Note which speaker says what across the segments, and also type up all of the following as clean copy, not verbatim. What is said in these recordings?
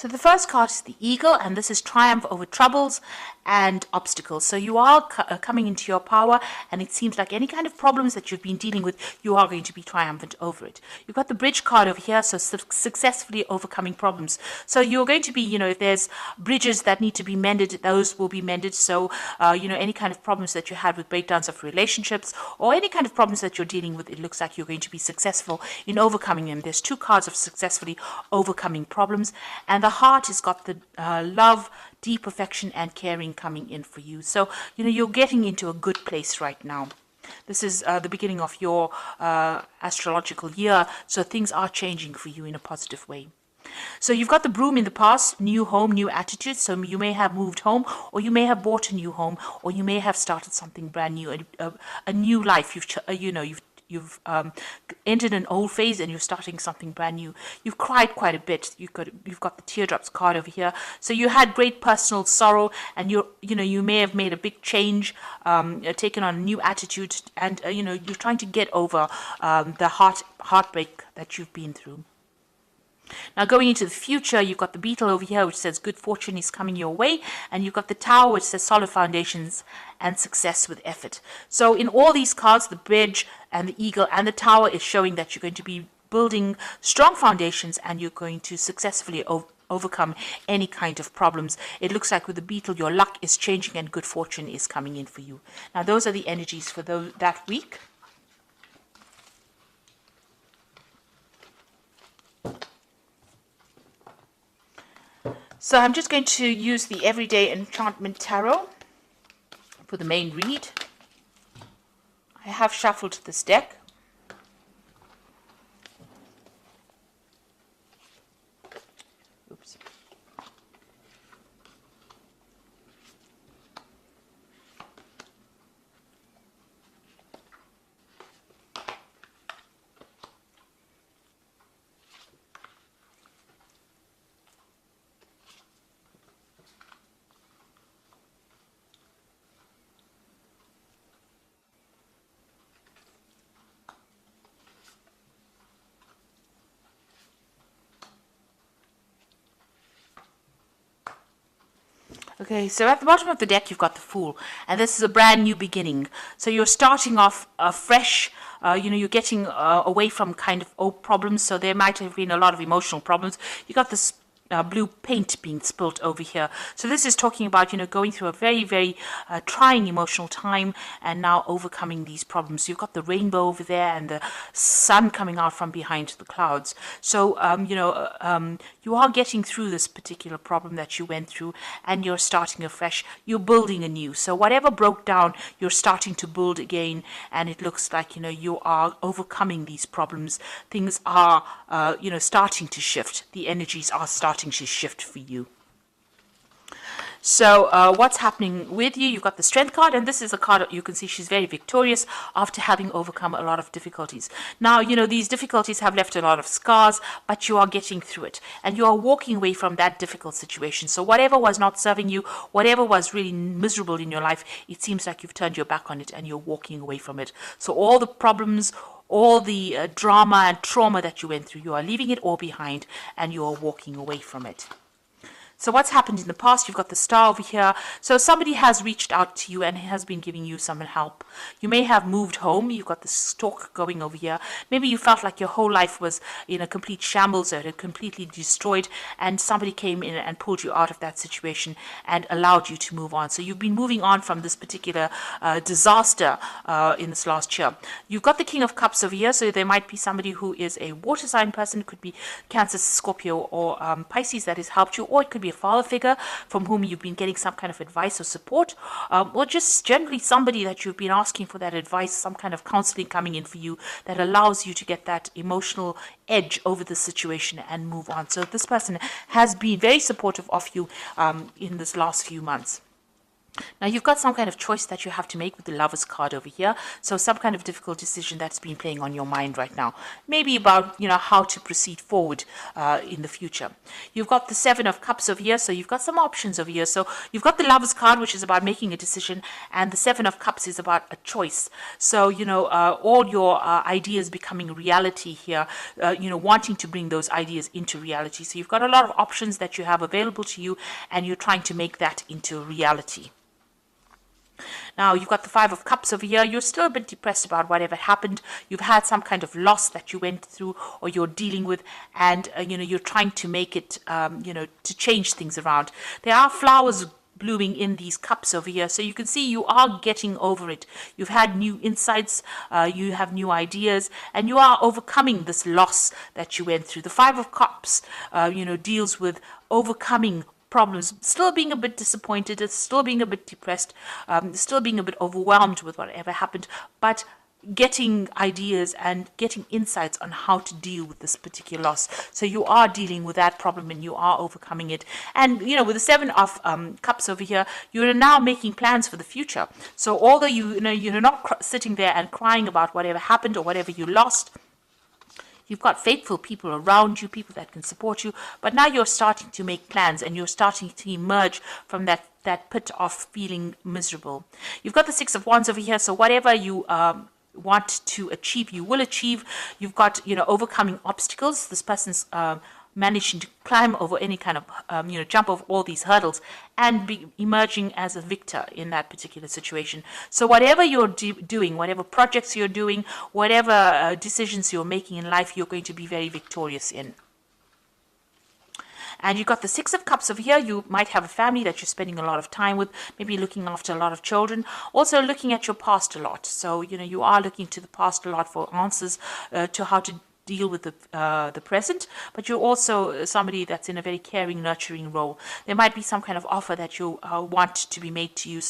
Speaker 1: So the first card is the Eagle, and this is triumph over troubles and obstacles. So you are coming into your power, and it seems like any kind of problems that you've been dealing with, you are going to be triumphant over it. You've got the Bridge card over here, so successfully overcoming problems. So you're going to be, if there's bridges that need to be mended, those will be mended. So, any kind of problems that you had with breakdowns of relationships or any kind of problems that you're dealing with, it looks like you're going to be successful in overcoming them. There's two cards of successfully overcoming problems, and the Heart has got the love, deep affection and caring coming in for you. So, you're getting into a good place right now. This is the beginning of your astrological year, so things are changing for you in a positive way. So you've got the Broom in the past, new home, new attitude. So you may have moved home, or you may have bought a new home, or you may have started something brand new, a new life. You've entered an old phase and you're starting something brand new. You've cried quite a bit. You've got the teardrops card over here. So you had great personal sorrow, and you may have made a big change, taken on a new attitude, and you're trying to get over the heartbreak that you've been through. Now going into the future, you've got the Beetle over here, which says good fortune is coming your way, and you've got the Tower, which says solid foundations and success with effort. So in all these cards, the Bridge and the Eagle and the Tower is showing that you're going to be building strong foundations, and you're going to successfully overcome any kind of problems. It looks like with the Beetle, your luck is changing and good fortune is coming in for you. Now those are the energies for that week. So I'm just going to use the Everyday Enchantment Tarot for the main read. I have shuffled this deck. Oops. Okay, so at the bottom of the deck, you've got the Fool, and this is a brand new beginning. So you're starting off fresh. You're getting away from kind of old problems. So there might have been a lot of emotional problems. You got this blue paint being spilt over here. So this is talking about, going through a very, very trying emotional time and now overcoming these problems. You've got the rainbow over there and the sun coming out from behind the clouds. So, you are getting through this particular problem that you went through, and you're starting afresh. You're building anew. So whatever broke down, you're starting to build again, and it looks like, you are overcoming these problems. Things are, starting to shift. The energies are starting to shift for you. So what's happening with you? You've got the Strength card, and this is a card that you can see she's very victorious after having overcome a lot of difficulties. Now, these difficulties have left a lot of scars, but you are getting through it, and you are walking away from that difficult situation. So whatever was not serving you, whatever was really miserable in your life, it seems like you've turned your back on it and you're walking away from it. So all the problems, all the drama and trauma that you went through, you are leaving it all behind and you are walking away from it. So what's happened in the past? You've got the Star over here. So somebody has reached out to you and has been giving you some help. You may have moved home. You've got the Stork going over here. Maybe you felt like your whole life was in a complete shambles, or it had completely destroyed, and somebody came in and pulled you out of that situation and allowed you to move on. So you've been moving on from this particular disaster in this last year. You've got the King of Cups over here. So there might be somebody who is a water sign person. It could be Cancer, Scorpio, or Pisces that has helped you, or it could be a father figure from whom you've been getting some kind of advice or support, or just generally somebody that you've been asking for that advice, some kind of counseling coming in for you that allows you to get that emotional edge over the situation and move on. So this person has been very supportive of you in this last few months. Now you've got some kind of choice that you have to make with the Lovers card over here. So some kind of difficult decision that's been playing on your mind right now. Maybe about, how to proceed forward in the future. You've got the Seven of Cups over here. So you've got some options over here. So you've got the Lovers card, which is about making a decision. And the Seven of Cups is about a choice. So, all your ideas becoming reality here, wanting to bring those ideas into reality. So you've got a lot of options that you have available to you, and you're trying to make that into reality. Now, you've got the Five of Cups over here. You're still a bit depressed about whatever happened. You've had some kind of loss that you went through or you're dealing with, and, you're trying to make it, to change things around. There are flowers blooming in these cups over here, so you can see you are getting over it. You've had new insights, you have new ideas, and you are overcoming this loss that you went through. The Five of Cups, deals with overcoming problems, still being a bit disappointed, still being a bit depressed, still being a bit overwhelmed with whatever happened, but getting ideas and getting insights on how to deal with this particular loss. So you are dealing with that problem and you are overcoming it. And, with the Seven of Cups over here, you're now making plans for the future. So although you're not sitting there and crying about whatever happened or whatever you lost, you've got faithful people around you, people that can support you, but now you're starting to make plans and you're starting to emerge from that pit of feeling miserable. You've got the Six of Wands over here, so whatever you want to achieve, you will achieve. You've got, overcoming obstacles. This person's managing to climb over any kind of, jump over all these hurdles and be emerging as a victor in that particular situation. So whatever you're doing, whatever projects you're doing, whatever decisions you're making in life, you're going to be very victorious in. And you've got the Six of Cups over here. You might have a family that you're spending a lot of time with, maybe looking after a lot of children, also looking at your past a lot. So, you are looking to the past a lot for answers to how to deal with the present, but you're also somebody that's in a very caring, nurturing role. There might be some kind of offer that you want to be made to you.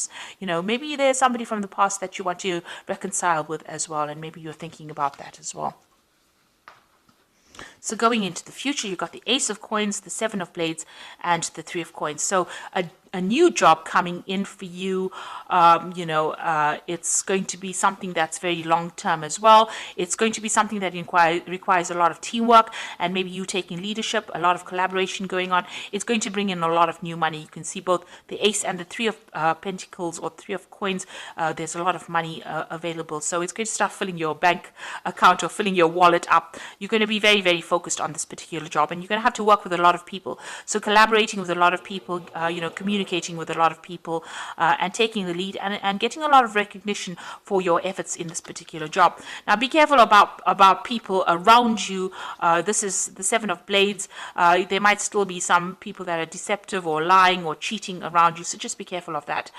Speaker 1: Maybe there's somebody from the past that you want to reconcile with as well, and maybe you're thinking about that as well. So going into the future, you've got the Ace of Coins, the Seven of Blades, and the Three of Coins. So a new job coming in for you. It's going to be something that's very long term as well. It's going to be something that requires a lot of teamwork and maybe you taking leadership, a lot of collaboration going on. It's going to bring in a lot of new money. You can see both the Ace and the Three of Pentacles or Three of Coins. There's a lot of money available. So it's going to start filling your bank account or filling your wallet up. You're going to be very, very focused on this particular job, and you're going to have to work with a lot of people. So collaborating with a lot of people, communicating with a lot of people, and taking the lead and getting a lot of recognition for your efforts in this particular job. Now be careful about people around you. This is the Seven of Blades. There might still be some people that are deceptive or lying or cheating around you, so just be careful of that.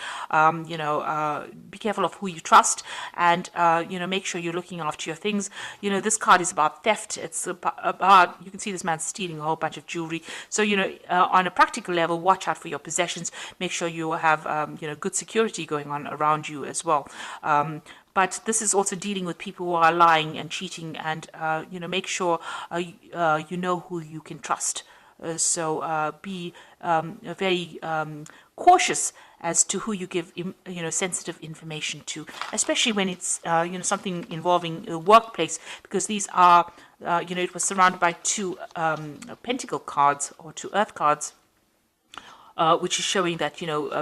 Speaker 1: Be careful of who you trust, and make sure you're looking after your things. This card is about theft. It's about, you can see this man stealing a whole bunch of jewelry. So on a practical level, watch out for your possessions. Make sure you have good security going on around you as well. But this is also dealing with people who are lying and cheating, and make sure you know who you can trust. So be very cautious as to who you give sensitive information to, especially when it's something involving a workplace, because these are it was surrounded by two pentacle cards or two earth cards. Which is showing that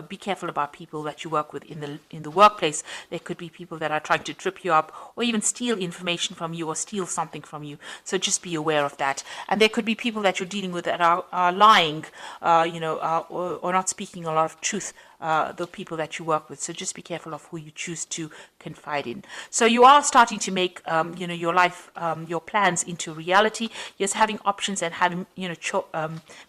Speaker 1: be careful about people that you work with in the workplace. There could be people that are trying to trip you up or even steal information from you or steal something from you. So just be aware of that. And there could be people that you're dealing with that are lying, or not speaking a lot of truth. The people that you work with. So just be careful of who you choose to confide in. So you are starting to make, your life, your plans into reality. Yes, having options and having,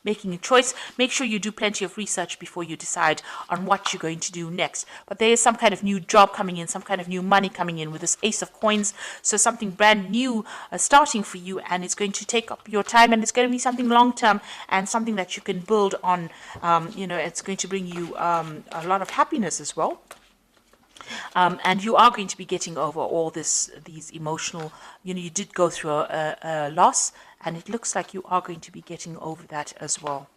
Speaker 1: making a choice. Make sure you do plenty of research before you decide on what you're going to do next. But there is some kind of new job coming in, some kind of new money coming in with this Ace of Coins. So something brand new starting for you, and it's going to take up your time, and it's going to be something long term and something that you can build on. It's going to bring you a lot of happiness as well. And you are going to be getting over all these emotional, you did go through a loss, and it looks like you are going to be getting over that as well.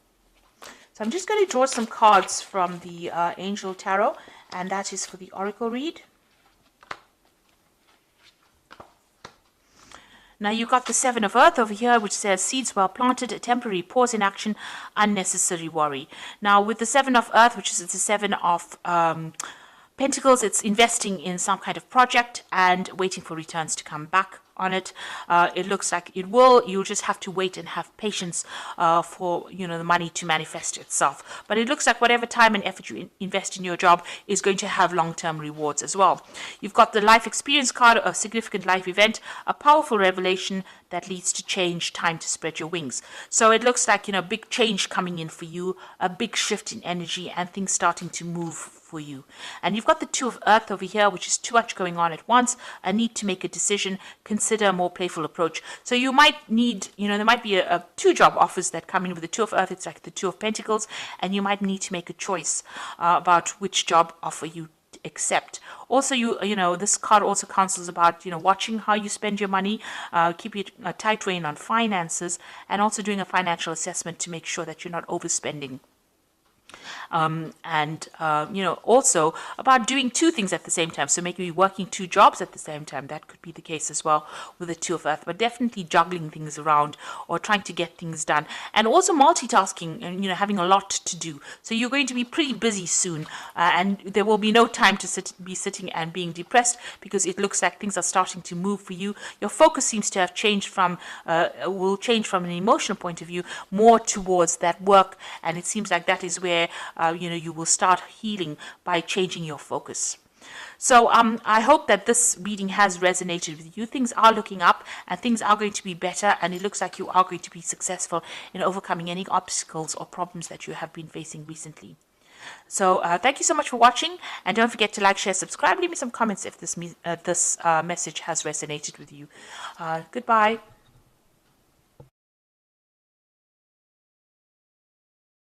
Speaker 1: So I'm just going to draw some cards from the Angel Tarot, And that is for the Oracle read. Now you got the Seven of Earth over here, which says seeds well planted, a temporary pause in action, unnecessary worry. Now with the Seven of Earth, which is the Seven of Pentacles, it's investing in some kind of project and waiting for returns to come back on it. It looks like it will. You'll just have to wait and have patience for the money to manifest itself. But it looks like whatever time and effort you invest in your job is going to have long-term rewards as well. You've got the life experience card, a significant life event, a powerful revelation that leads to change, time to spread your wings. So it looks like big change coming in for you, a big shift in energy, and things starting to move for you. And you've got the Two of Earth over here, which is too much going on at once, a need to make a decision, consider a more playful approach. So you might need, there might be two job offers that come in with the Two of Earth. It's like the Two of Pentacles, and you might need to make a choice about which job offer you accept. Also, this card also counsels about watching how you spend your money, keeping a tight rein on finances, and also doing a financial assessment to make sure that you're not overspending. Also about doing two things at the same time. So maybe working two jobs at the same time. That could be the case as well with the Two of Earth, but definitely juggling things around or trying to get things done. And also multitasking and, having a lot to do. So you're going to be pretty busy soon, and there will be no time to be sitting and being depressed, because it looks like things are starting to move for you. Your focus seems to have changed will change from an emotional point of view more towards that work, and it seems like that is where you will start healing by changing your focus. So I hope that this reading has resonated with you. Things are looking up and things are going to be better, and it looks like you are going to be successful in overcoming any obstacles or problems that you have been facing recently. So thank you so much for watching, and don't forget to like, share, subscribe, leave me some comments if this message has resonated with you. Goodbye.